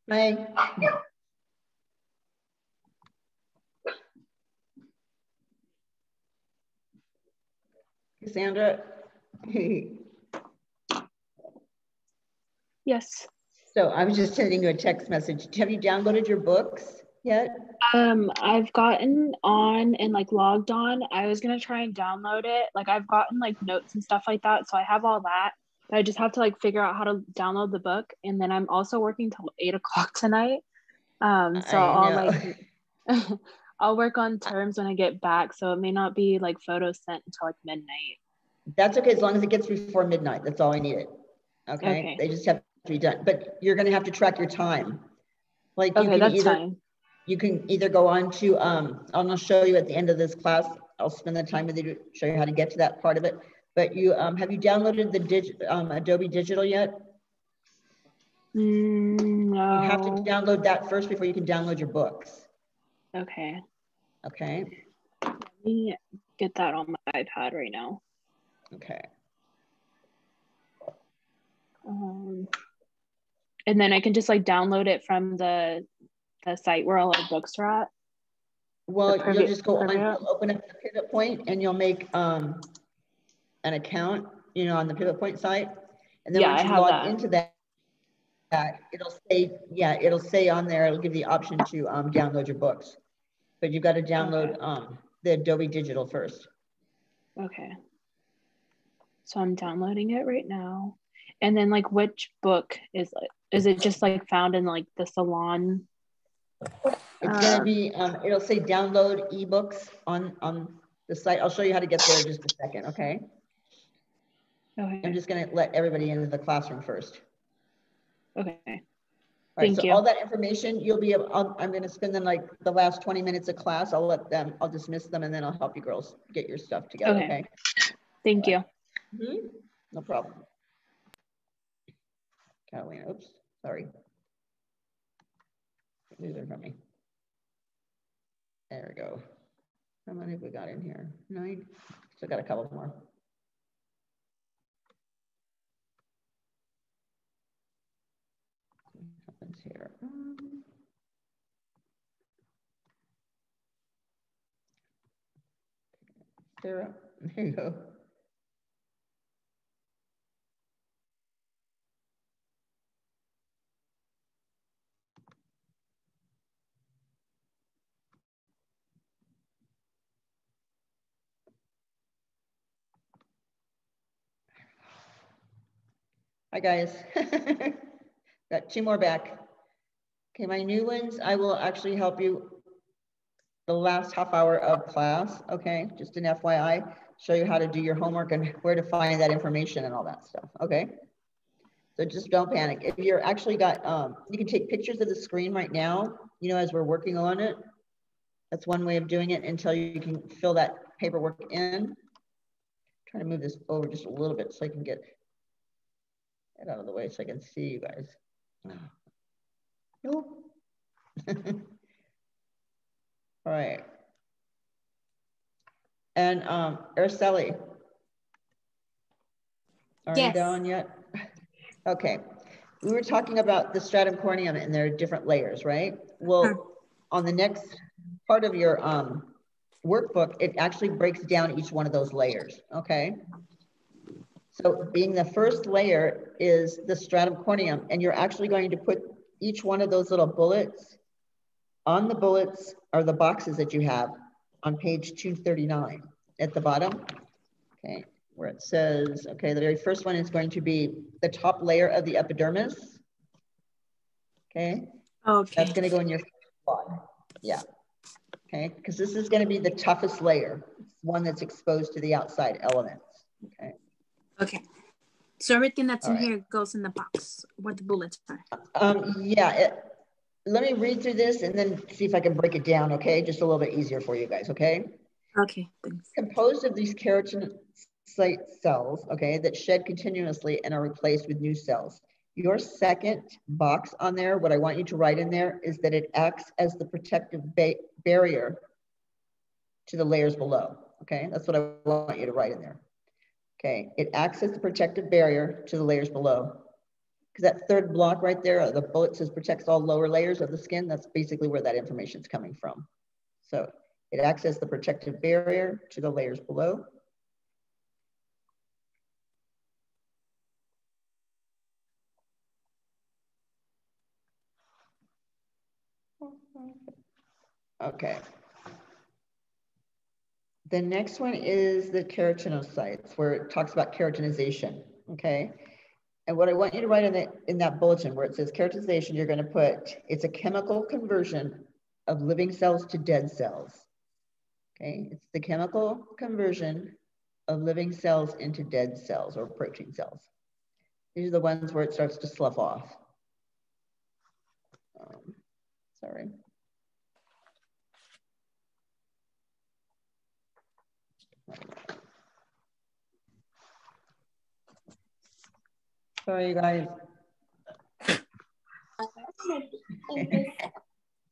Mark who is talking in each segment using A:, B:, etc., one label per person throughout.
A: Hi. Cassandra.
B: Yes.
A: So I was just sending you a text message. Have you downloaded your books yet?
B: I've gotten on and like logged on. I was gonna try and download it. Like I've gotten like notes and stuff like that. So I have all that. But I just have to like figure out how to download the book. And then I'm also working till 8 o'clock tonight. So I'll like I'll work on terms when I get back. So it may not be like photos sent until like midnight.
A: That's okay, as long as it gets before midnight. That's all I needed. Okay. They just have to be done. But you're gonna have to track your time. Like you can
B: that's fine.
A: You can either go on to, I'm gonna show you at the end of this class, I'll spend the time with you to show you how to get to that part of it. But you, have you downloaded the Adobe Digital yet?
B: No.
A: You have to download that first before you can download your books.
B: Okay.
A: Okay.
B: Let me get that on my iPad right now.
A: Okay.
B: And then I can just like download it from the site where all our books are at.
A: Well, you'll just go on, you'll open up the Pivot Point and you'll make an account, you know, on the Pivot Point site. And then once you log into that, it'll say on there, it'll give you the option to download your books. But you've got to download the Adobe Digital first.
B: Okay. So I'm downloading it right now. And then like which book is it just like found in like the salon?
A: It's gonna be, it'll say download ebooks on the site. I'll show you how to get there in just a second, okay?
B: Okay.
A: I'm just gonna let everybody into the classroom first.
B: Okay.
A: All right,
B: Thank you.
A: all that information, you'll be able, I'm gonna spend them like the last 20 minutes of class. I'll dismiss them and then I'll help you girls get your stuff together, okay?
B: Thank you.
A: No problem. Catalina, oops, sorry. These are from me. There we go. How many have we got in here? 9. Still got a couple more. What happens here? Sarah, there you go. Hi guys, got 2 more back. Okay, my new ones, I will actually help you the last half hour of class, okay? Just an FYI, show you how to do your homework and where to find that information and all that stuff, okay? So just don't panic. If you're actually got, you can take pictures of the screen right now, you know, as we're working on it. That's one way of doing it until you can fill that paperwork in. Trying to move this over just a little bit so I can get it out of the way so I can see you guys. Nope. All right. And Araceli, are you down yet? Okay. We were talking about the stratum corneum and their different layers, right? Well, on the next part of your workbook, it actually breaks down each one of those layers, okay? So being the first layer is the stratum corneum, and you're actually going to put each one of those little bullets on the bullets or the boxes that you have on page 239 at the bottom, okay, where it says, okay, the very first one is going to be the top layer of the epidermis, okay? Okay. That's going to go in your plot. Yeah, okay, because this is going to be the toughest layer, one that's exposed to the outside elements, okay?
C: Okay. So everything that's in here goes in the box where the bullets are.
A: Yeah, let me read through this and then see if I can break it down, okay? Just a little bit easier for you guys, okay?
C: Okay, thanks.
A: Composed of these keratinocyte cells, okay, that shed continuously and are replaced with new cells. Your second box on there, what I want you to write in there is that it acts as the protective barrier to the layers below, okay? That's what I want you to write in there. Okay, it acts as the protective barrier to the layers below. because that third block right there, the bullet says protects all lower layers of the skin. That's basically where that information is coming from. So it acts as the protective barrier to the layers below. Okay. The next one is the keratinocytes, where it talks about keratinization, okay? And what I want you to write in that bulletin where it says keratinization, you're going to put, it's a chemical conversion of living cells to dead cells, okay? It's the chemical conversion of living cells into dead cells or protein cells. These are the ones where it starts to slough off. Sorry. Sorry, you guys.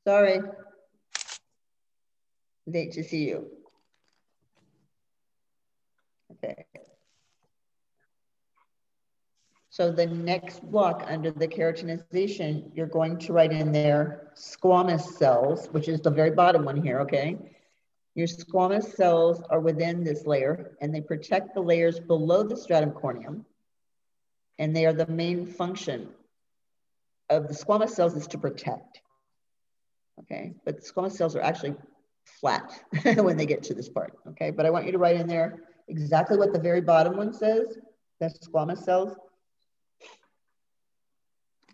A: Sorry. Late to see you. Okay. So the next block under the keratinization, you're going to write in there squamous cells, which is the very bottom one here, okay? Your squamous cells are within this layer and they protect the layers below the stratum corneum. And they are the main function of the squamous cells is to protect, okay? But squamous cells are actually flat when they get to this part, okay? But I want you to write in there exactly what the very bottom one says. That's squamous cells.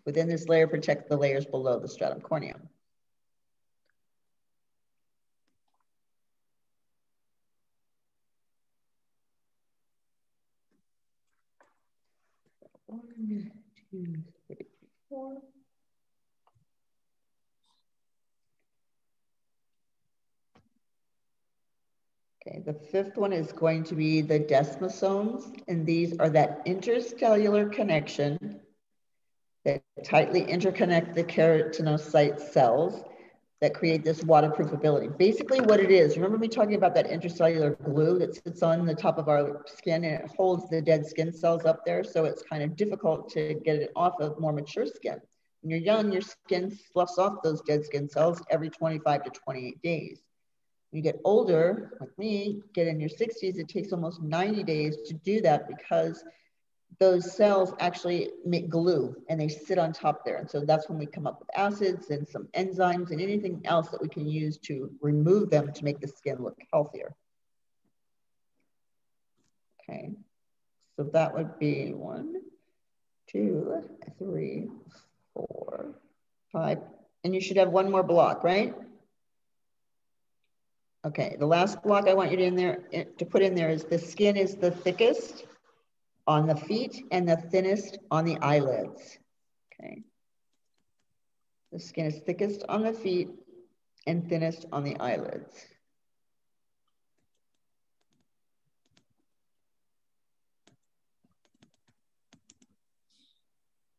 A: Within this layer, protect the layers below the stratum corneum. One, two, three, four. Okay, the fifth one is going to be the desmosomes, and these are that intercellular connection that tightly interconnect the keratinocyte cells that create this waterproof ability. Basically what it is, remember me talking about that intercellular glue that sits on the top of our skin and it holds the dead skin cells up there, so it's kind of difficult to get it off of more mature skin. When you're young, your skin sloughs off those dead skin cells every 25 to 28 days. When you get older, like me, get in your 60s, it takes almost 90 days to do that because those cells actually make glue and they sit on top there. And so that's when we come up with acids and some enzymes and anything else that we can use to remove them to make the skin look healthier. Okay, so that would be 1, 2, 3, 4, 5. And you should have one more block, right? Okay, the last block I want you to put in there is the skin is the thickest on the feet and the thinnest on the eyelids. Okay. The skin is thickest on the feet and thinnest on the eyelids.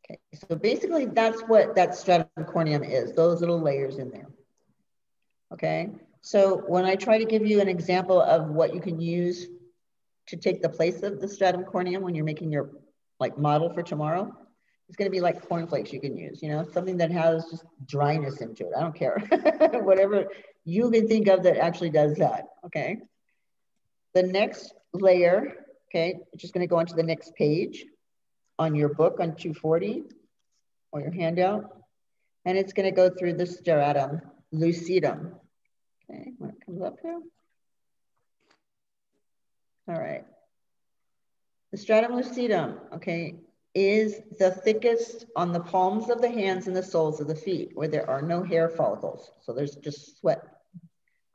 A: Okay, so basically that's what that stratum corneum is, those little layers in there. Okay, so when I try to give you an example of what you can use to take the place of the stratum corneum when you're making your like model for tomorrow, it's going to be like cornflakes you can use, you know, something that has just dryness into it. I don't care. Whatever you can think of that actually does that, okay? The next layer, okay, just going to go onto the next page on your book on 240 or your handout, and it's going to go through the stratum lucidum. Okay, when it comes up here. All right. The stratum lucidum, okay, is the thickest on the palms of the hands and the soles of the feet where there are no hair follicles. So there's just sweat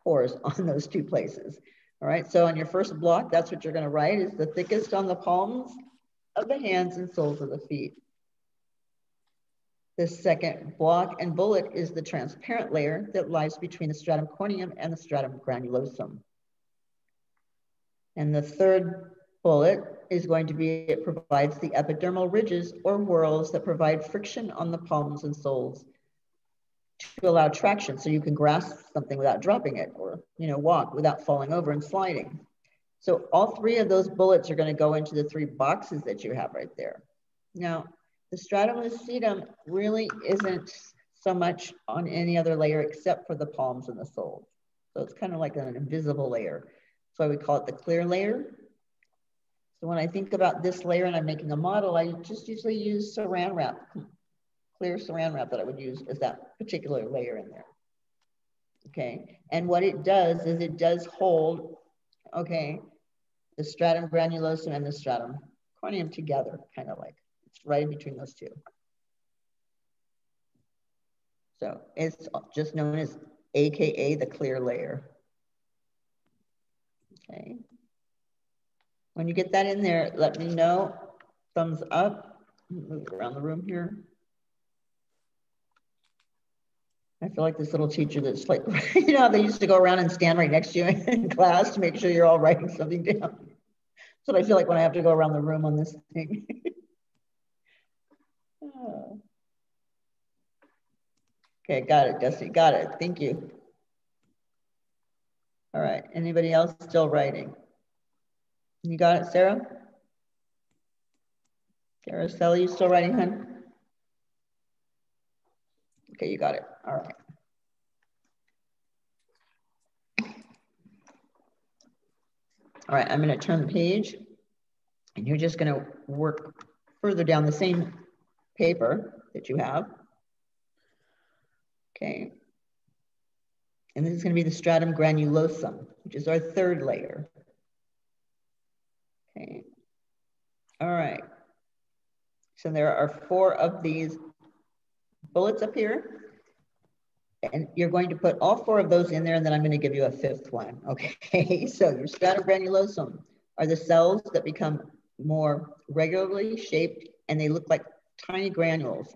A: pores on those two places. All right, so on your first block, that's what you're going to write is the thickest on the palms of the hands and soles of the feet. The second block and bullet is the transparent layer that lies between the stratum corneum and the stratum granulosum. And the third bullet is going to be, it provides the epidermal ridges or whorls that provide friction on the palms and soles to allow traction so you can grasp something without dropping it or, you know, walk without falling over and sliding. So all three of those bullets are going to go into the 3 boxes that you have right there. Now, The stratum lucidum really isn't so much on any other layer except for the palms and the soles. So it's kind of like an invisible layer. That's why we call it the clear layer. So when I think about this layer and I'm making a model, I just usually use saran wrap, clear saran wrap that I would use as that particular layer in there. Okay, and what it does is it does hold, okay, the stratum granulosum and the stratum corneum together, kind of like, it's right in between those two. So it's just known as AKA the clear layer. Okay. When you get that in there, let me know. Thumbs up. Move it around the room here. I feel like this little teacher that's like, you know, they used to go around and stand right next to you in class to make sure you're all writing something down. That's what I feel like when I have to go around the room on this thing. Oh. Okay, got it, Dusty, got it. Thank you. All right, anybody else still writing? You got it, Sarah? Araceli, you still writing, hon? Okay, you got it. All right. All right, I'm going to turn the page, and you're just going to work further down the same paper that you have. Okay. And this is going to be the stratum granulosum, which is our third layer. Okay. All right. So there are 4 of these bullets up here. And you're going to put all 4 of those in there, and then I'm going to give you a 5th one. Okay, so your stratum granulosum are the cells that become more regularly shaped, and they look like tiny granules.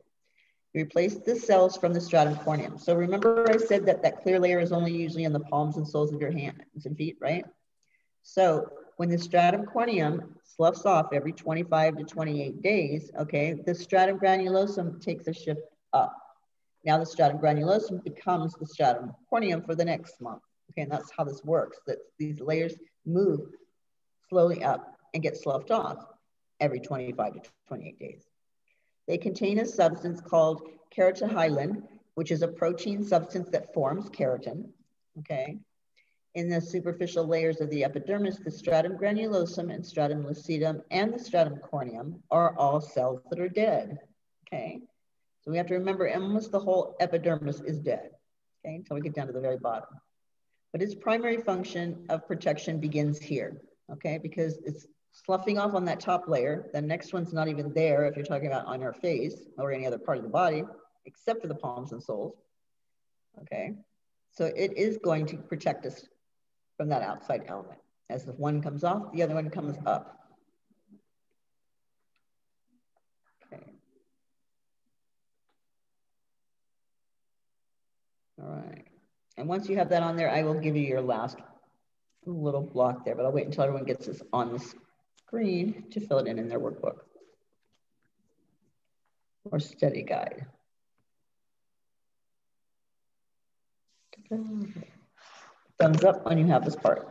A: You replace the cells from the stratum corneum. So remember I said that that clear layer is only usually in the palms and soles of your hands and feet, right? So when the stratum corneum sloughs off every 25 to 28 days, okay, the stratum granulosum takes a shift up. Now the stratum granulosum becomes the stratum corneum for the next month. Okay, and that's how this works, that these layers move slowly up and get sloughed off every 25 to 28 days. They contain a substance called keratinocytes, which is a protein substance that forms keratin, okay? In the superficial layers of the epidermis, the stratum granulosum and stratum lucidum and the stratum corneum are all cells that are dead, okay? So we have to remember almost the whole epidermis is dead, okay, until we get down to the very bottom. But its primary function of protection begins here, okay, because it's sloughing off on that top layer. The next one's not even there if you're talking about on our face or any other part of the body, except for the palms and soles, okay? So it is going to protect us from that outside element. As the one comes off, the other one comes up. Okay. All right. And once you have that on there, I will give you your last little block there, but I'll wait until everyone gets this on the screen to fill it in their workbook or study guide. Thumbs up when you have this part.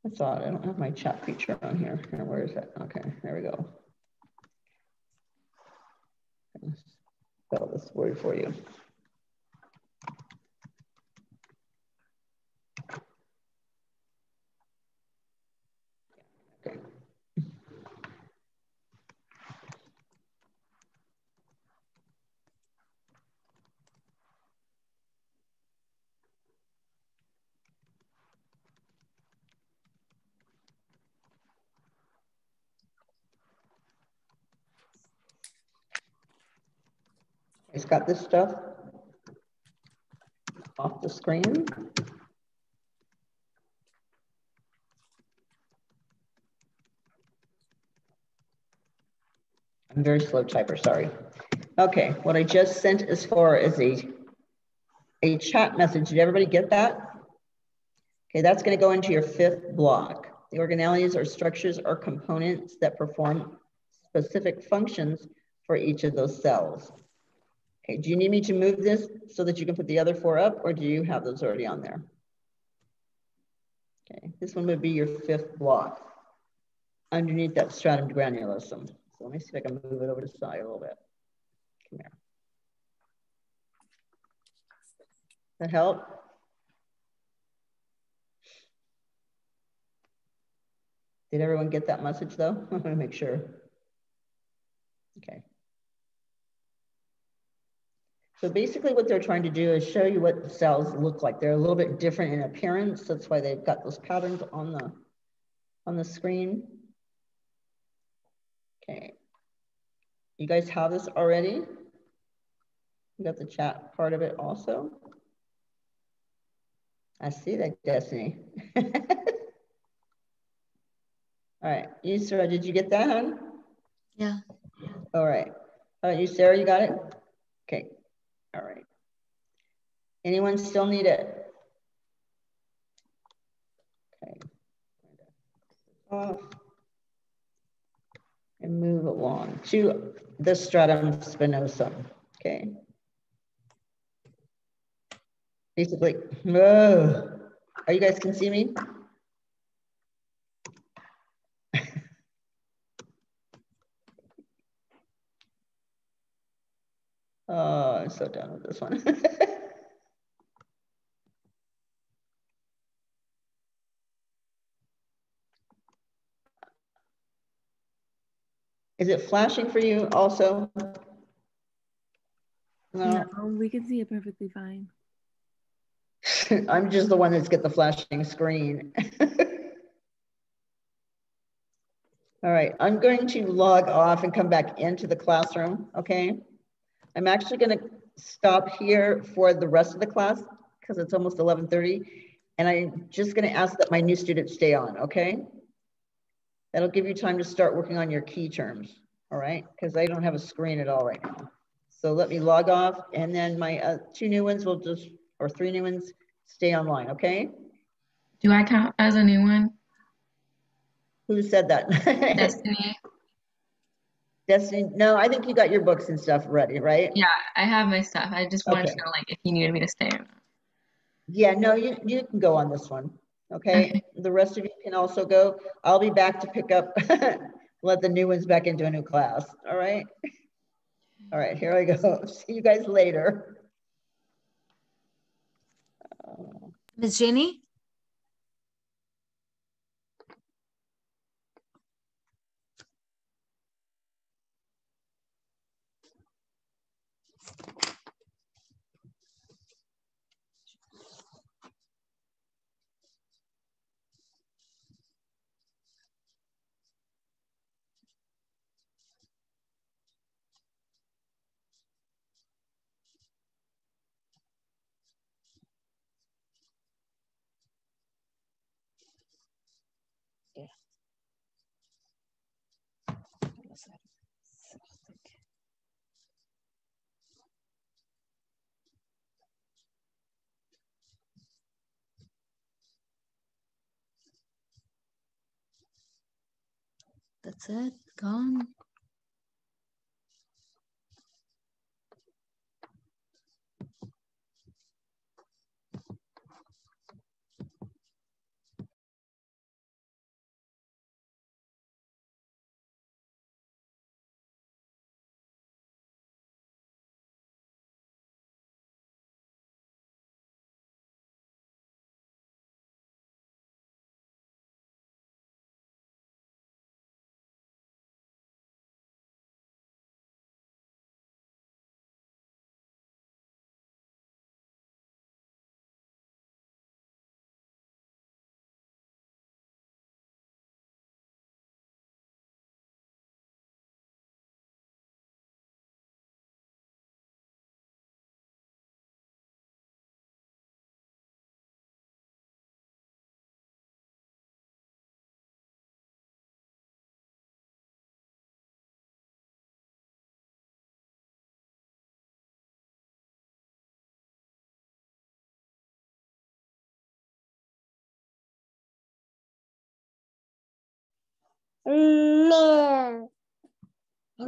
A: That's odd. I don't have my chat feature on here. Where is it? Okay, there we go. Spell this word for you. Okay. It's got this stuff off the screen. I'm very slow typer, sorry. Okay, what I just sent as far as a chat message. Did everybody get that? Okay, that's going to go into your 5th block. The organelles are structures or components that perform specific functions for each of those cells. Okay, do you need me to move this so that you can put the other 4 up, or do you have those already on there? Okay, this one would be your 5th block underneath that stratum granulosum. So let me see if I can move it over to the side a little bit. Come here. That help? Did everyone get that message though? I want to make sure. Okay. So basically what they're trying to do is show you what the cells look like. They're a little bit different in appearance. That's why they've got those patterns on the screen. Okay. You guys have this already? You got the chat part of it also? I see that, Destiny. All right, you, Sarah, did you get that, hon?
D: Yeah.
A: All right. How about you, Sarah, you got it? Okay, all right. Anyone still need it? Okay. Off. And move along to the stratum spinosum, okay? Basically, are you guys can see me? Oh, I'm so done with this one. Is it flashing for you also? No,
D: we can see it perfectly fine.
A: I'm just the one that's got the flashing screen. All right, I'm going to log off and come back into the classroom, okay? I'm actually gonna stop here for the rest of the class because it's almost 11:30, and I'm just gonna ask that my new students stay on, okay? That'll give you time to start working on your key terms, all right? Because I don't have a screen at all right now. So let me log off, and then my 2 new ones will just, or 3 new ones, stay online, okay?
D: Do I count as a new one?
A: Who said that?
D: Destiny.
A: Destiny, no, I think you got your books and stuff ready, right?
D: Yeah, I have my stuff. I just wanted to know like if you needed me to stay or not.
A: Yeah, no, you can go on this one, okay? The rest of you can also go. I'll be back to pick up, let the new ones back into a new class, all right? All right, here I go. See you guys later.
C: Miss Jenny? That's it, gone.
E: No.
A: Look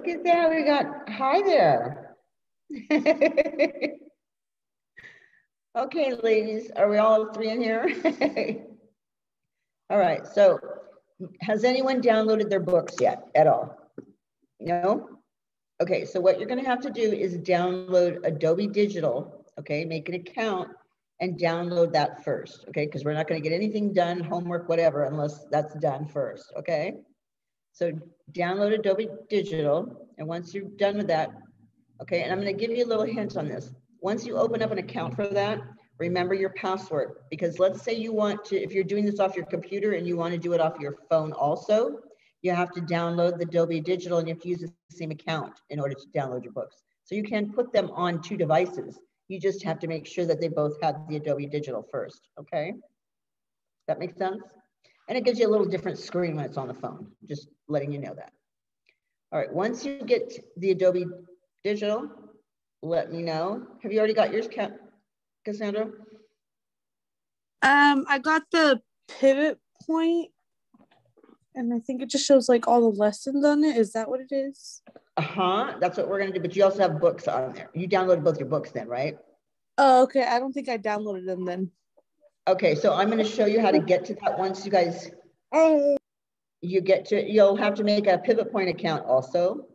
A: at that, we got, hi there. Okay, ladies, are we all three in here? All right, so has anyone downloaded their books yet at all? No? Okay, so what you're gonna have to do is download Adobe Digital, okay? Make an account and download that first, okay? Because we're not gonna get anything done, homework, whatever, unless that's done first, okay? So download Adobe Digital, and once you're done with that, okay, and I'm gonna give you a little hint on this. Once you open up an account for that, remember your password, because let's say you want to, if you're doing this off your computer and you want to do it off your phone also, you have to download the Adobe Digital and you have to use the same account in order to download your books. So you can put them on 2 devices. You just have to make sure that they both have the Adobe Digital first, okay? That makes sense? And it gives you a little different screen when it's on the phone, just letting you know that. All right, once you get the Adobe Digital, let me know. Have you already got yours, Cassandra?
E: I got the pivot point, and I think it just shows like all the lessons on it. Is that what it is?
A: That's what we're gonna do. But you also have books on there. You downloaded both your books then, right?
E: Oh, okay. I don't think I downloaded them then.
A: Okay, so I'm gonna show you how to get to that once you guys. You'll have to make a pivot point account also.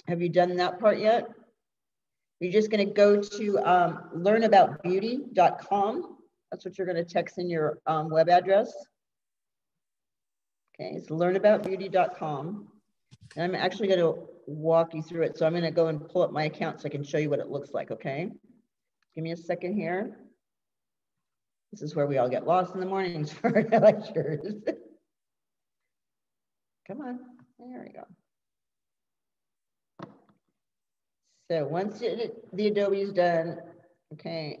A: Have you done that part yet? You're just going to go to learnaboutbeauty.com. That's what you're going to text in your web address. Okay, it's learnaboutbeauty.com. And I'm actually going to walk you through it. So I'm going to go and pull up my account so I can show you what it looks like, okay? Give me a second here. This is where we all get lost in the mornings for our lectures. Come on, there we go. So once the Adobe is done, okay,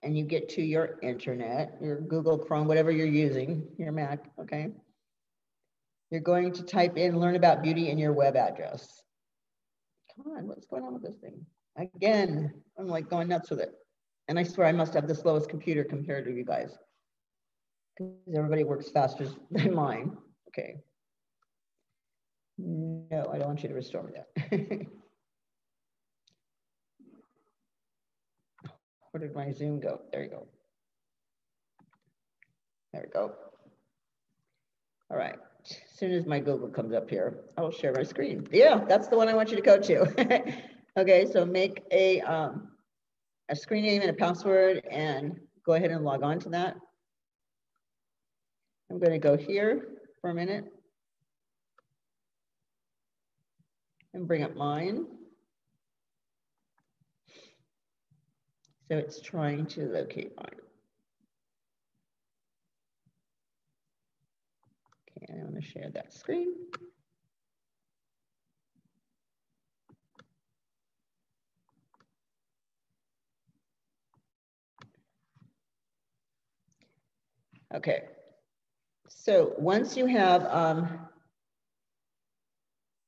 A: and you get to your internet, your Google Chrome, whatever you're using, your Mac, okay, you're going to type in Learn About Beauty in your web address. Come on, what's going on with this thing? Again, I'm like going nuts with it. And I swear I must have the slowest computer compared to you guys, because everybody works faster than mine. Okay. No, I don't want you to restore me that. Where did my Zoom go? There you go. There we go. All right. As soon as my Google comes up here, I will share my screen. Yeah, that's the one I want you to go to. Okay, so make a screen name and a password and go ahead and log on to that. I'm going to go here for a minute and bring up mine. So it's trying to locate mine. Okay, I want to share that screen. Okay, so once you have,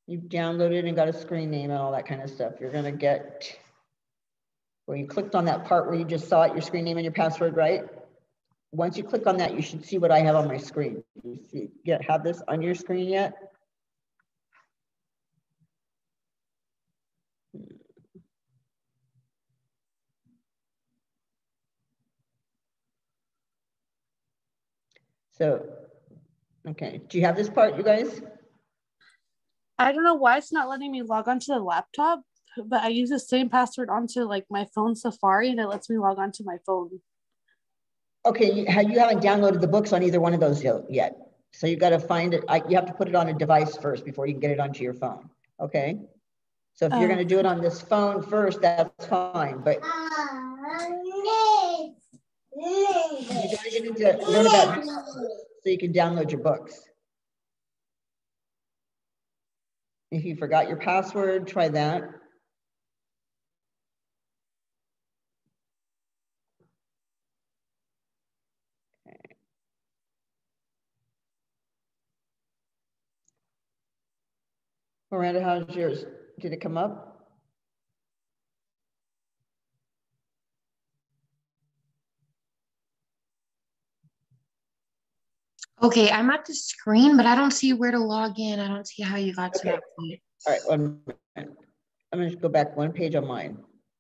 A: you've downloaded and got a screen name and all that kind of stuff, you're gonna get, where you clicked on that part where you just saw it, your screen name and your password, right? Once you click on that, you should see what I have on my screen. You see, have this on your screen yet? So, okay, do you have this part, you guys?
E: I don't know why it's not letting me log onto the laptop, but I use the same password onto like my phone Safari and it lets me log onto my phone.
A: Okay, you haven't downloaded the books on either one of those yet. So you got to find it. You have to put it on a device first before you can get it onto your phone. Okay. So if you're going to do it on this phone first, that's fine. But you got to get into Learn About Beauty so you can download your books. If you forgot your password, try that. Miranda, how's yours? Did it come up?
F: Okay, I'm at the screen, but I don't see where to log in. I don't see how you got to that point.
A: All right, 1 minute. I'm going to go back 1 page on mine.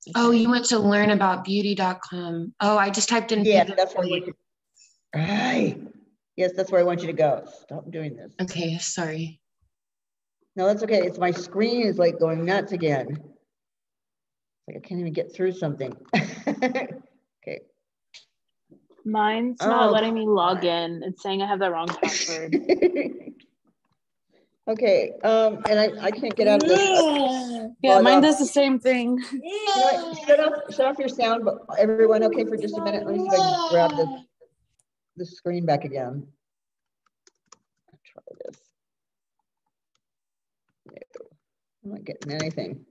A: Okay.
F: Oh, you went to learnaboutbeauty.com. Oh, I just typed in.
A: Yeah, that's where you. Right. Yes, that's where I want you to go. Stop doing this.
F: Okay, sorry.
A: No, that's okay. It's my screen is like going nuts again. It's like I can't even get through something. Okay.
B: Mine's not letting me log in. It's saying I have the wrong password.
A: Okay, and I can't get out of this.
E: Yeah, mine does the same thing.
A: You know what? Shut off your sound, but everyone okay for just a minute? Let me see if I can grab the screen back again. I'll try this. No, I'm not getting anything.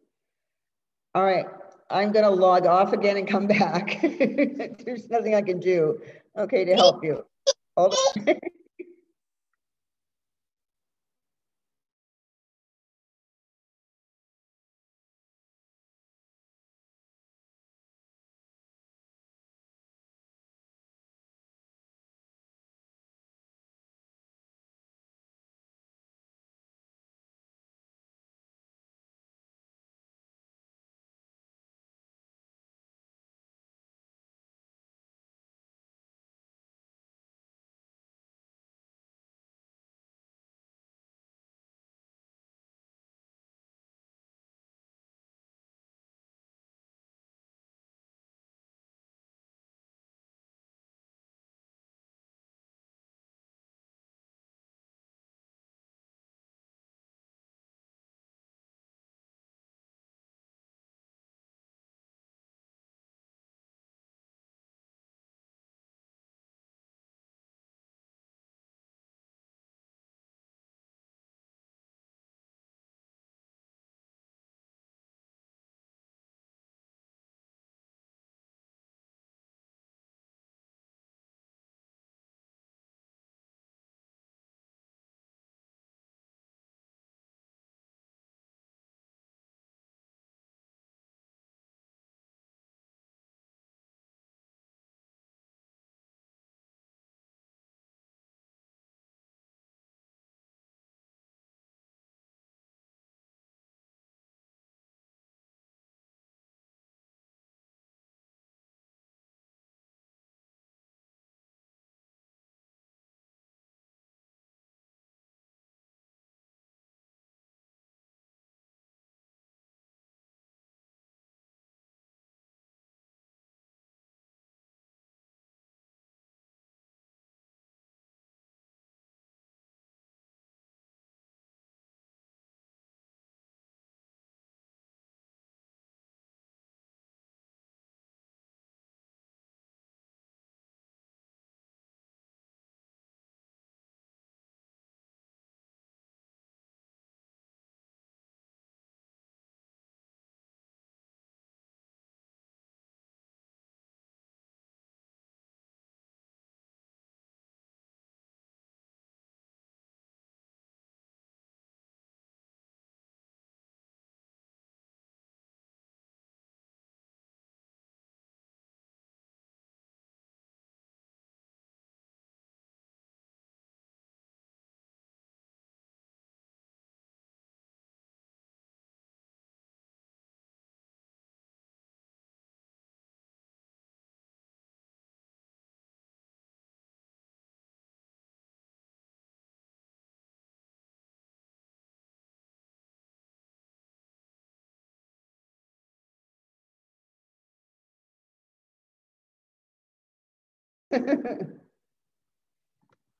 A: All right, I'm gonna log off again and come back. There's nothing I can do, okay, to help you. Hold on.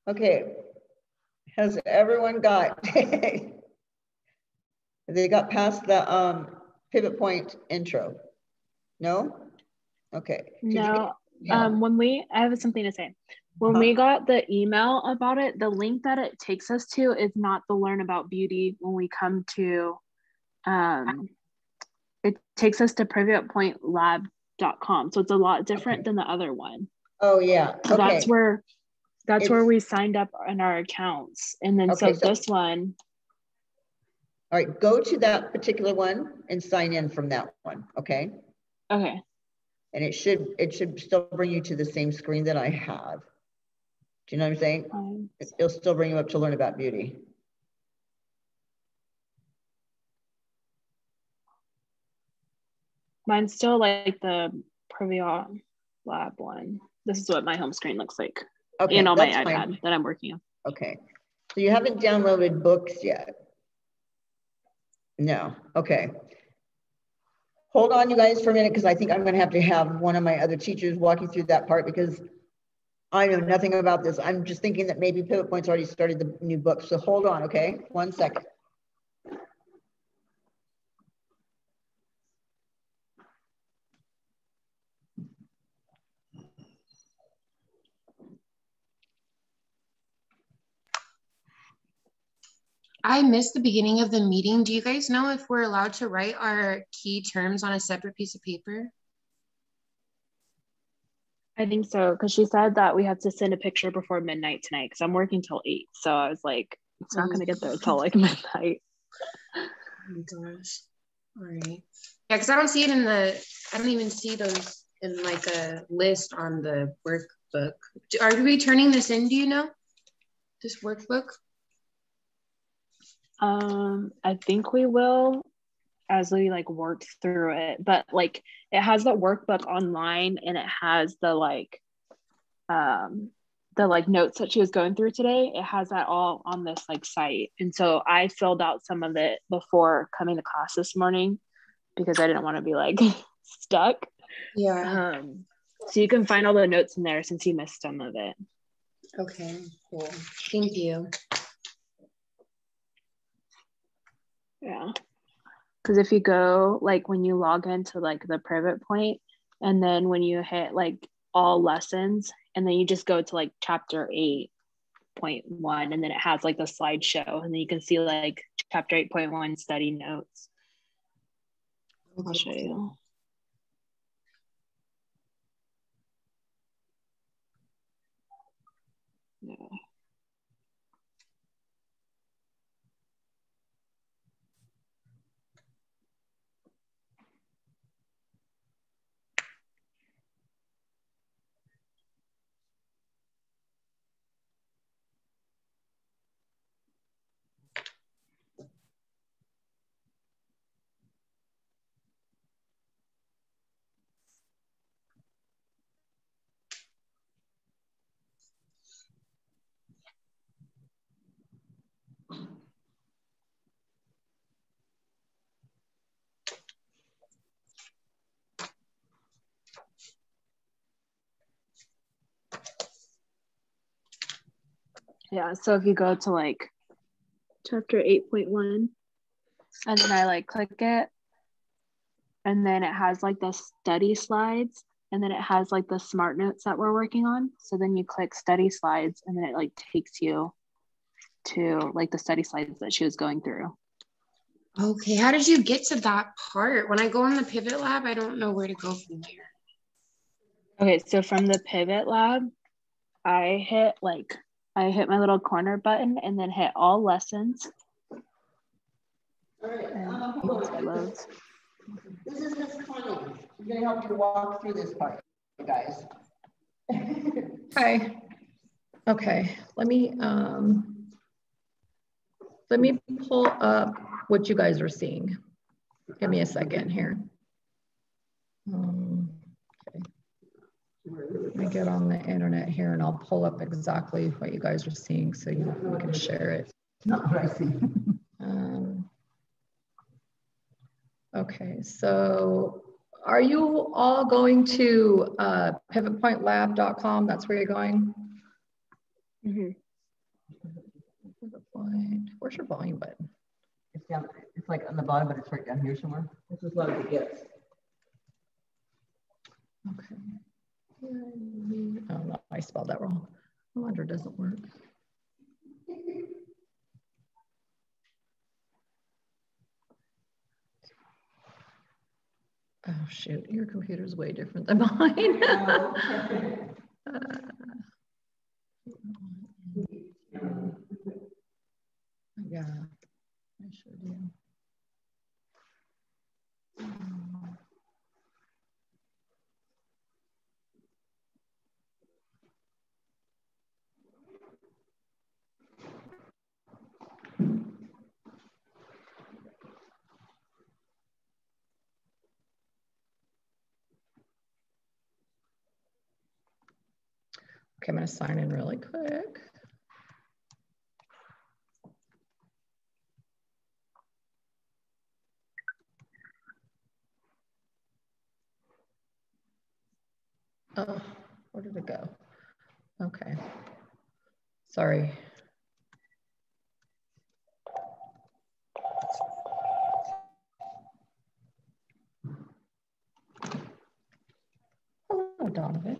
A: Okay, has everyone got, they got past the pivot point intro? No? Okay.
B: No, I have something to say. When we got the email about it, the link that it takes us to is not the Learn About Beauty. When we come to, it takes us to pivotpointlab.com. So it's a lot different than the other one.
A: Oh yeah, okay.
B: That's where we signed up in our accounts. And then so this one.
A: All right, go to that particular one and sign in from that one, okay?
B: Okay.
A: And it should still bring you to the same screen that I have. Do you know what I'm saying? It'll still bring you up to learn about beauty.
B: Mine's still like the Privia Lab one. This is what my home screen looks like.
A: Okay,
B: and on my
A: that's
B: iPad
A: fine.
B: that I'm working on.
A: Okay, so you haven't downloaded books yet? No, okay. Hold on, you guys, for a minute, because I think I'm going to have one of my other teachers walk you through that part, because I know nothing about this. I'm just thinking that maybe Pivot Point's already started the new book. So hold on, okay? 1 second.
F: I missed the beginning of the meeting. Do you guys know if we're allowed to write our key terms on a separate piece of paper?
B: I think so, because she said that we had to send a picture before midnight tonight, because I'm working till 8. So I was like, it's not going to get there till like midnight.
F: Oh my gosh. All right. Yeah, because I don't see it in the, I don't even see those in like a list on the workbook. Are we turning this in, do you know? This workbook?
B: I think we will as we like work through it, but like it has the workbook online and it has the like notes that she was going through today. It has that all on this like site. And so I filled out some of it before coming to class this morning because I didn't want to be like stuck.
F: Yeah.
B: So you can find all the notes in there since you missed some of it.
F: Okay, cool. Thank you.
B: Yeah. Because if you go like when you log into like the Pivot Point, and then when you hit like all lessons, and then you just go to like chapter 8.1, and then it has like the slideshow, and then you can see like chapter 8.1 study notes. I'll show you. Yeah. Yeah, so if you go to like chapter 8.1, and then I like click it, and then it has like the study slides, and then it has like the smart notes that we're working on. So then you click study slides, and then it like takes you to like the study slides that she was going through.
F: Okay, how did you get to that part? When I go in the Pivot Lab, I don't know where to go from there.
B: Okay, so from the Pivot Lab, I hit my little corner button and then hit all lessons.
A: All right,
B: Loads.
A: This is Miss Connie. She's going to help you walk through this part, guys.
G: Hi. Okay, let me pull up what you guys are seeing. Give me a second here. Okay. Let me get on the internet here and I'll pull up exactly what you guys are seeing so you can share it.
A: Not what I see.
G: Okay, so are you all going to pivotpointlab.com? That's where you're going?
B: Mm-hmm.
G: Where's your volume button?
A: It's down. It's like on the bottom, but it's right down here somewhere. This is what it gets.
G: Okay. Oh no, I spelled that wrong. No wonder it doesn't work. Oh shoot, your computer's way different than mine. Yeah, I should do. Okay, I'm going to sign in really quick. Oh, where did it go? Okay. Sorry. Hello, Donovan.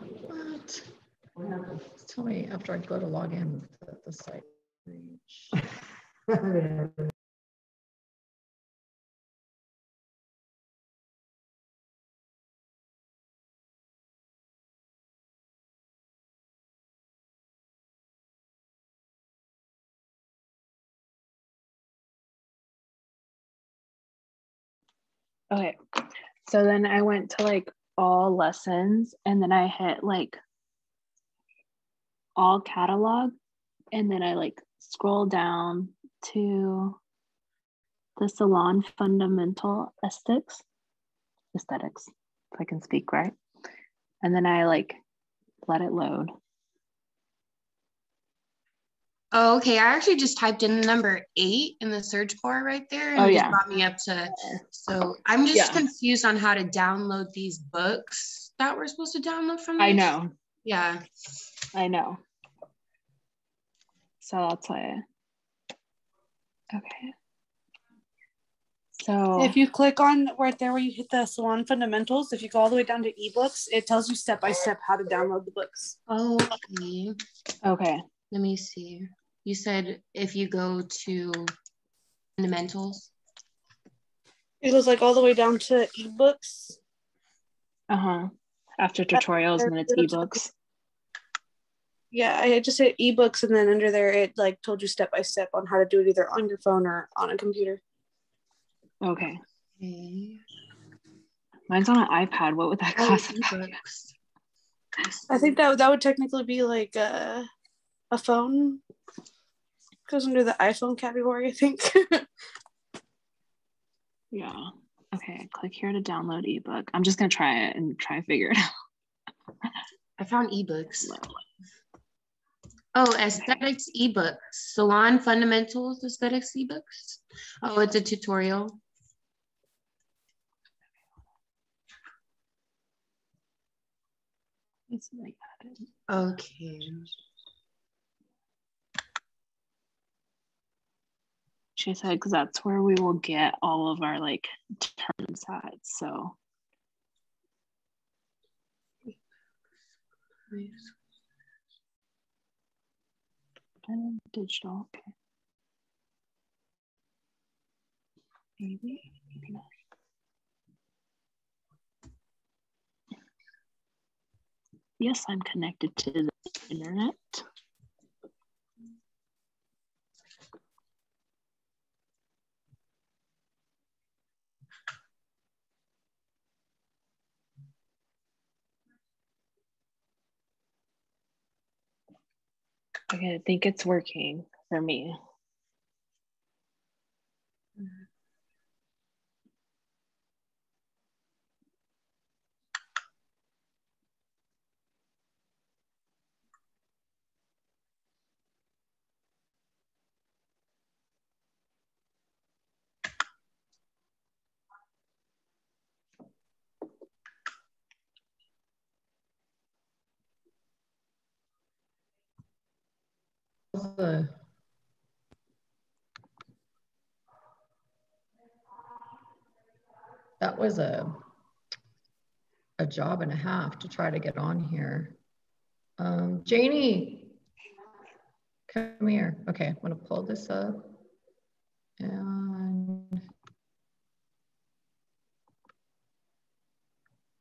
G: What? Tell me after I go to log in that the site reach.
B: Okay, so then I went to like all lessons, and then I hit like all catalog, and then I like scroll down to the salon fundamental aesthetics, if I can speak right. And then I like let it load.
F: Oh, okay. I actually just typed in the number 8 in the search bar right there, and
B: Oh,
F: it
B: yeah.
F: just brought me up to. So I'm just confused on how to download these books that we're supposed to download from.
B: I know.
F: Yeah.
B: I know. So that's why. Okay. So
E: if you click on right there where you hit the salon fundamentals, if you go all the way down to ebooks, it tells you step by step how to download the books.
F: Okay.
B: Okay.
F: Let me see. You said if you go to fundamentals.
E: It goes like all the way down to ebooks.
B: After tutorials, and then it's ebooks.
E: Yeah, I just hit ebooks, and then under there it like told you step by step on how to do it either on your phone or on a computer.
B: Okay. Mine's on an iPad. What would that classify?
E: I think that would technically be like a phone. Goes under the iPhone category, I think.
B: Yeah. Okay. Click here to download ebook. I'm just gonna try it and try to figure it out.
F: I found ebooks. Oh, aesthetics ebooks. Salon fundamentals aesthetics ebooks. Oh, it's a tutorial.
B: It's like that.
F: Okay.
B: She said, because that's where we will get all of our like terms at. So. Digital. Okay. Maybe not. Yes, I'm connected to the internet. Okay, I think it's working for me.
G: that was a job and a half to try to get on here. Janie, come here. Okay, I'm gonna pull this up. And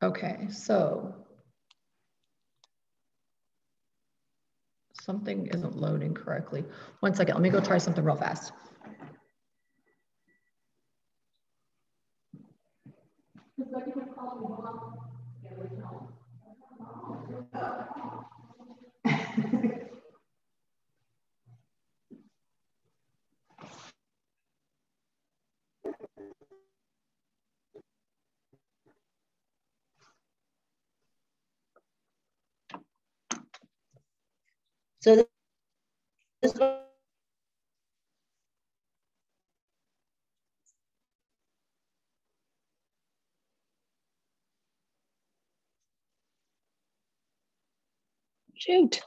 G: okay, so something isn't loading correctly. One second, let me go try something real fast.
A: So this
B: Shoot.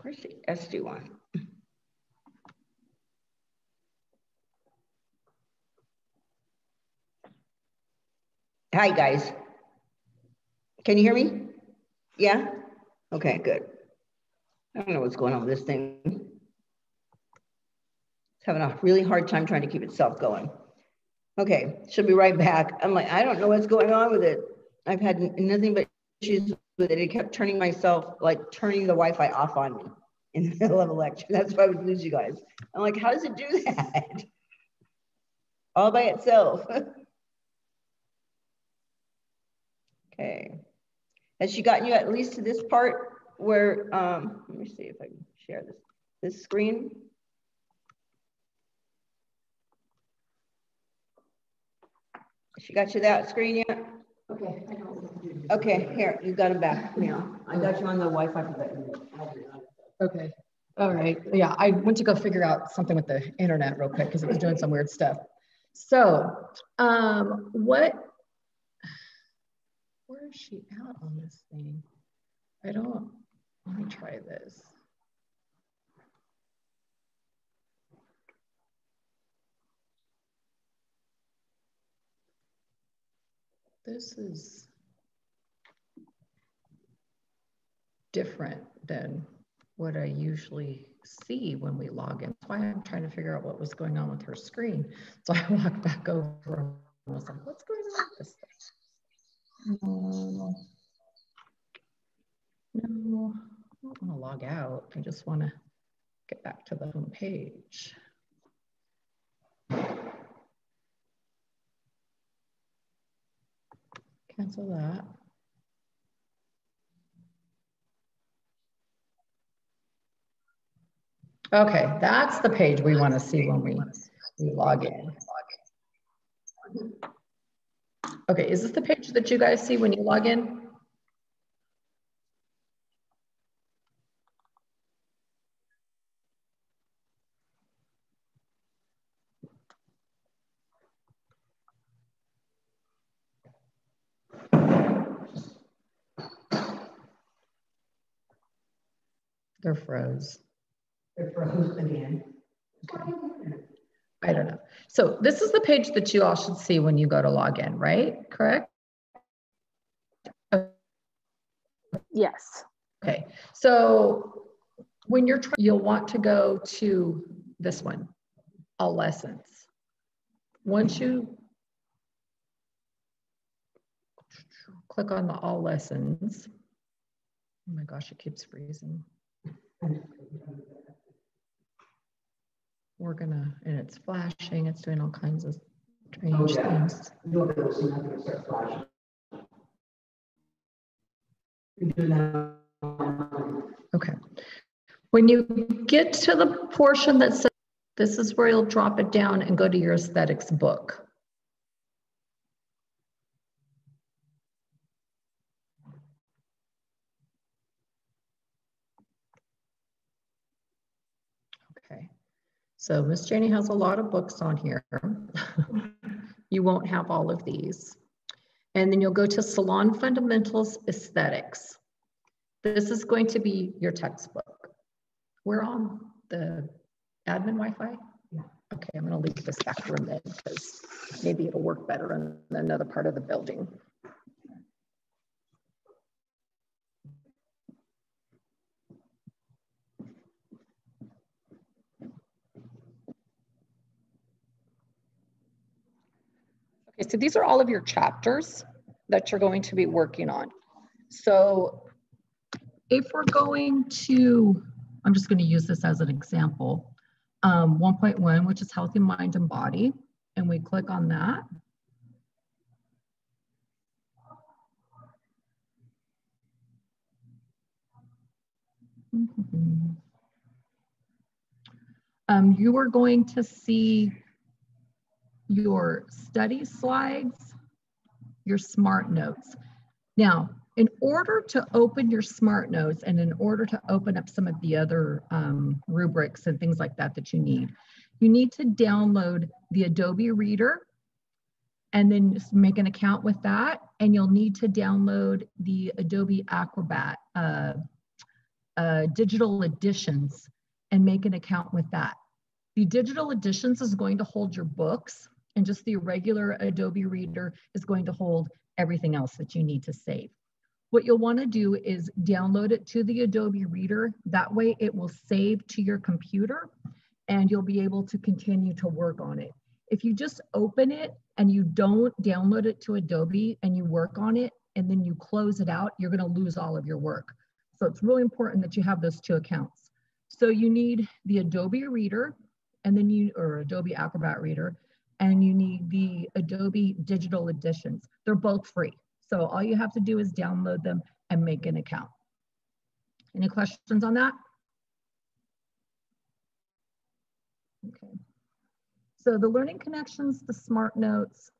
A: Where's the Esthi one? Hi, guys. Can you hear me? Yeah? Okay, good. I don't know what's going on with this thing. It's having a really hard time trying to keep itself going. Okay, she'll be right back. I'm like, I don't know what's going on with it. I've had nothing but issues with it. It kept turning turning the Wi-Fi off on me in the middle of a lecture. That's why I would lose you guys. I'm like, how does it do that? All by itself. Okay. Has she gotten you at least to this part where, let me see if I can share this screen. She got you that screen yet? Okay. Okay, here, you got him back now. I got you on the Wi-Fi for that.
G: Okay. All right. Yeah, I went to go figure out something with the internet real quick because it was doing some weird stuff. So, where is she at on this thing? Let me try this. this is different than what I usually see when we log in. That's why I'm trying to figure out what was going on with her screen. So I walked back over and was like, what's going on with this thing? No, I don't want to log out. I just want to get back to the home page. Cancel that. Okay, that's the page we want to see when we log in. Okay, is this the page that you guys see when you log in? They're froze. They're froze again. Okay. I don't know. So this is the page that you all should see when you go to log in, right? Correct?
B: Yes.
G: Okay. So when you're trying, you'll want to go to this one, all lessons. Once you click on the all lessons, oh my gosh, it keeps freezing. We're gonna, and it's flashing, it's doing all kinds of strange things. Okay. When you get to the portion that says, this is where you'll drop it down and go to your aesthetics book. Okay. So Miss Janie has a lot of books on here. You won't have all of these. And then you'll go to Salon Fundamentals Aesthetics. This is going to be your textbook. We're on the admin Wi-Fi? Yeah. Okay, I'm gonna leave this back room then because maybe it'll work better in another part of the building. Okay, so these are all of your chapters that you're going to be working on. So if we're going to, I'm just going to use this as an example, 1.1, which is healthy mind and body, and we click on that. You are going to see your study slides, your smart notes. Now, in order to open your smart notes and in order to open up some of the other rubrics and things like that that you need to download the Adobe Reader and then just make an account with that. And you'll need to download the Adobe Acrobat digital editions and make an account with that. The digital editions is going to hold your books, and just the regular Adobe Reader is going to hold everything else that you need to save. What you'll want to do is download it to the Adobe Reader. That way it will save to your computer and you'll be able to continue to work on it. If you just open it and you don't download it to Adobe and you work on it and then you close it out, you're going to lose all of your work. So it's really important that you have those two accounts. So you need the Adobe Reader and then or Adobe Acrobat Reader, and you need the Adobe Digital Editions. They're both free. So all you have to do is download them and make an account. Any questions on that? Okay. So the learning connections, the smart notes,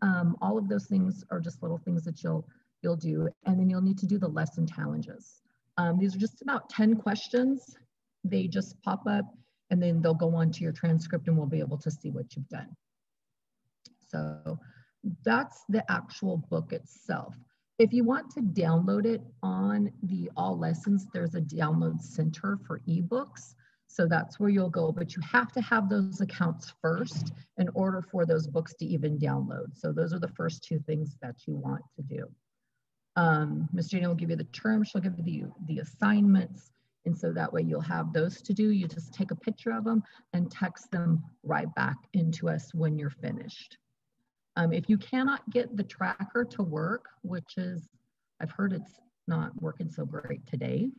G: all of those things are just little things that you'll do. And then you'll need to do the lesson challenges. These are just about 10 questions. They just pop up and then they'll go on to your transcript and we'll be able to see what you've done. So that's the actual book itself. If you want to download it on the All Lessons, there's a download center for ebooks. So that's where you'll go, but you have to have those accounts first in order for those books to even download. So those are the first two things that you want to do. Ms. Jane will give you the terms, she'll give you the assignments, and so that way you'll have those to do. You just take a picture of them and text them right back into us when you're finished. If you cannot get the tracker to work, which is, I've heard it's not working so great today.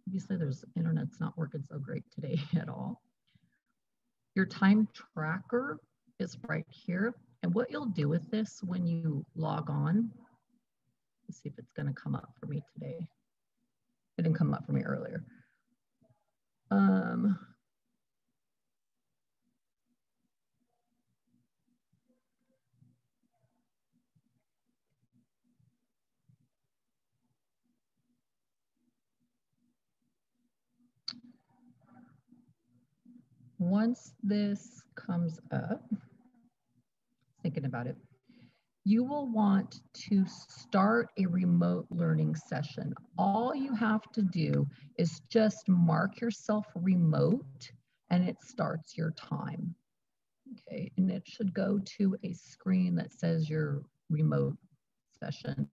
G: Obviously there's internet's not working so great today at all. Your time tracker is right here. And what you'll do with this when you log on, let's see if it's gonna come up for me today. It didn't come up for me earlier. Once this comes up, thinking about it, you will want to start a remote learning session. All you have to do is just mark yourself remote and it starts your time. Okay, and it should go to a screen that says your remote session.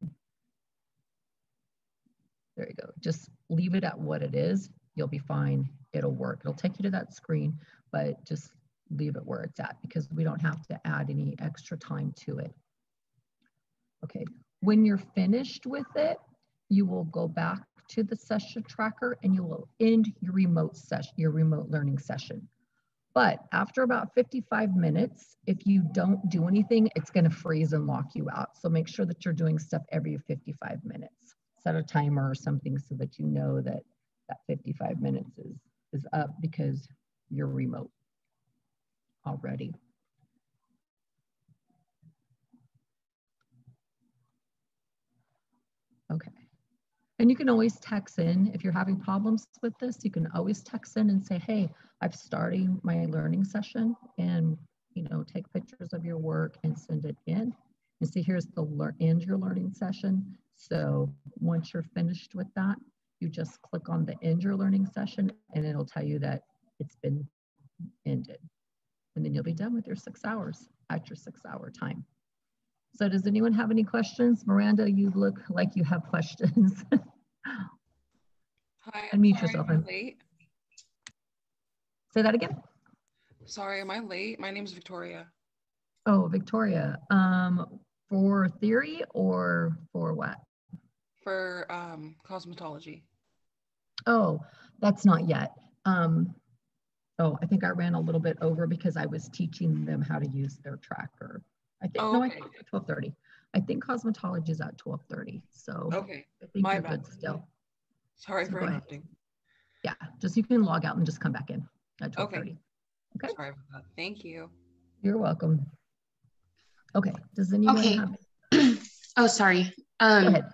G: There you go. Just leave it at what it is. You'll be fine. It'll work. It'll take you to that screen, but just leave it where it's at because we don't have to add any extra time to it. Okay, when you're finished with it, you will go back to the session tracker and you will end your remote session, your remote learning session. But after about 55 minutes, if you don't do anything, it's going to freeze and lock you out. So make sure that you're doing stuff every 55 minutes. Set a timer or something so that you know that that 55 minutes is up because you're remote already. Okay. And you can always text in if you're having problems with this. You can always text in and say, hey, I'm starting my learning session, and take pictures of your work and send it in. And see, here's the end your learning session. So once you're finished with that, you just click on the end your learning session and it'll tell you that it's been ended. And then you'll be done with your 6 hours at your 6-hour time. So does anyone have any questions? Miranda, you look like you have questions.
H: Hi,
G: Unmute yourself.
H: am I late?
G: Say that again.
H: Sorry, am I late? My name's Victoria.
G: Oh, Victoria. For theory or for what?
H: For cosmetology.
G: Oh, that's not yet. Oh, I think I ran a little bit over because I was teaching them how to use their tracker. I think,
H: oh,
G: no,
H: okay.
G: I think at 12:30. I think cosmetology is at 12:30. So
H: okay,
G: I think
H: my
G: you're
H: bad.
G: good still.
H: Sorry
G: So
H: for interrupting.
G: Yeah, just you can log out and just come back in at 12:30.
H: Okay.
G: Okay.
H: Sorry about that. Thank you.
G: You're welcome. Okay. Does anyone have?
F: Oh, sorry.
G: Go ahead.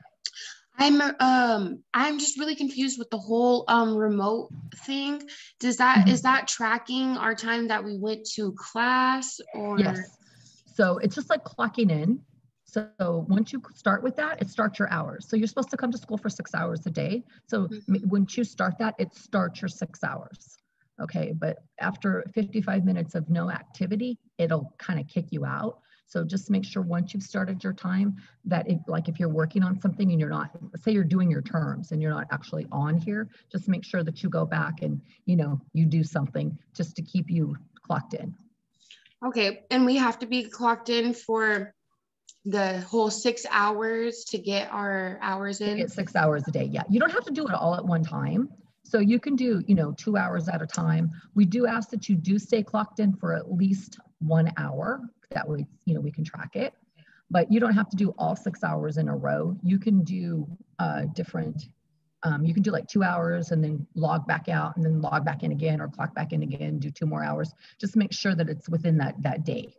F: I'm just really confused with the whole remote thing. Does that is that tracking our time that we went to class or?
G: Yes. So it's just like clocking in. So once you start with that, it starts your hours. So you're supposed to come to school for 6 hours a day. So once you start that, it starts your 6 hours. Okay. But after 55 minutes of no activity, it'll kind of kick you out. So just make sure once you've started your time that if you're working on something and you're not, say you're doing your terms and you're not actually on here, just make sure that you go back and, you do something just to keep you clocked in.
F: Okay. And we have to be clocked in for the whole 6 hours to get our hours in?
G: To get 6 hours a day. Yeah. You don't have to do it all at one time. So you can do, 2 hours at a time. We do ask that you do stay clocked in for at least 1 hour. That way, we can track it, but you don't have to do all 6 hours in a row. You can do different, you can do like 2 hours and then log back out and then log back in again or clock back in again, do 2 more hours. Just make sure that it's within that day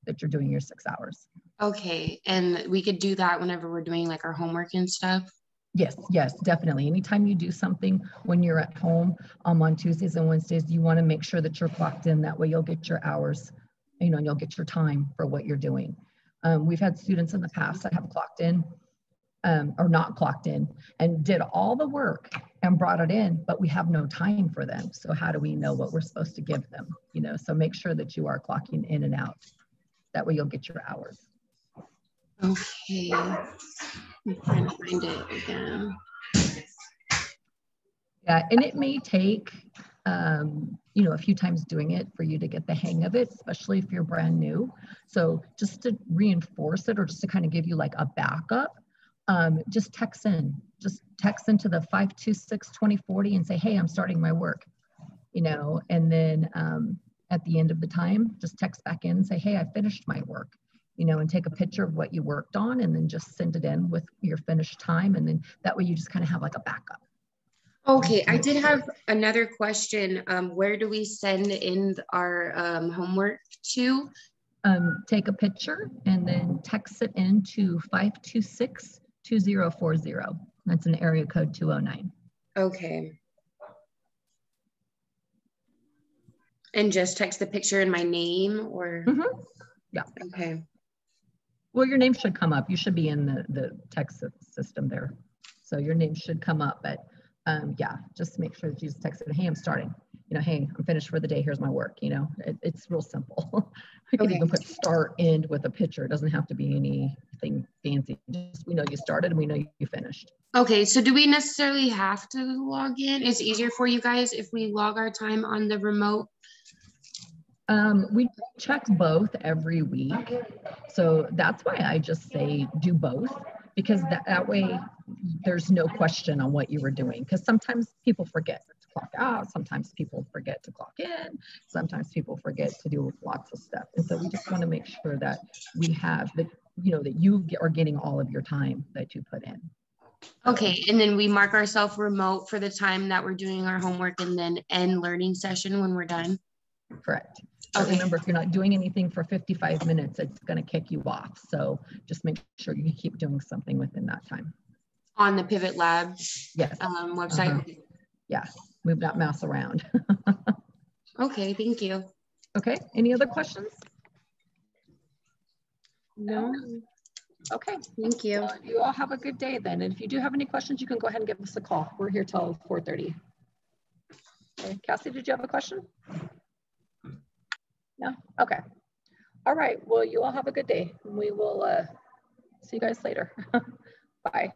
G: that you're doing your 6 hours.
F: Okay. And we could do that whenever we're doing like our homework and stuff?
G: Yes, definitely. Anytime you do something when you're at home on Tuesdays and Wednesdays, you want to make sure that you're clocked in. That way you'll get your hours, and you'll get your time for what you're doing. We've had students in the past that have clocked in or not clocked in and did all the work and brought it in, but we have no time for them. So how do we know what we're supposed to give them? You know, so make sure that you are clocking in and out. That way you'll get your hours.
F: Okay. I'm trying to find it again.
G: Yeah, and it may take, you know, a few times doing it for you to get the hang of it, especially if you're brand new. So just to reinforce it, or just to kind of give you like a backup, just text into the 526-2040 and say, hey, I'm starting my work, you know, and then at the end of the time, just text back in and say, hey, I finished my work, you know, and take a picture of what you worked on and then just send it in with your finished time. And then that way you just kind of have like a backup.
F: Okay, I did have another question. Where do we send in our homework to?
G: Take a picture and then text it into 526-2040. That's an area code 209.
F: Okay. And just text the picture in my name or?
G: Mm-hmm. Yeah.
F: Okay.
G: Well, your name should come up. You should be in the text system there. So your name should come up, but yeah, just make sure that you just text it, hey, I'm starting, you know, hey, I'm finished for the day, here's my work, you know, it's real simple. You can even put start, end with a picture. It doesn't have to be anything fancy. Just we know you started and we know you finished.
F: Okay, so do we necessarily have to log in? It's easier for you guys if we log our time on the remote?
G: We check both every week. So that's why I just say do both, because that way there's no question on what you were doing. Because sometimes people forget to clock out. Sometimes people forget to clock in. Sometimes people forget to do lots of stuff. And so we just want to make sure that we have that, you know, that you are getting all of your time that you put in.
F: Okay, and then we mark ourselves remote for the time that we're doing our homework and then end learning session when we're done?
G: Correct. But remember, if you're not doing anything for 55 minutes, it's going to kick you off. So just make sure you keep doing something within that time.
F: On the Pivot Lab website?
G: Yeah, move that mouse around.
F: Okay, thank you.
G: Okay, any other questions?
F: No.
G: Okay.
F: Thank you.
G: Well, you all have a good day then. And if you do have any questions, you can go ahead and give us a call. We're here till 4:30. Okay, Cassie, did you have a question? No? Okay. All right. Well, you all have a good day. We will see you guys later. Bye.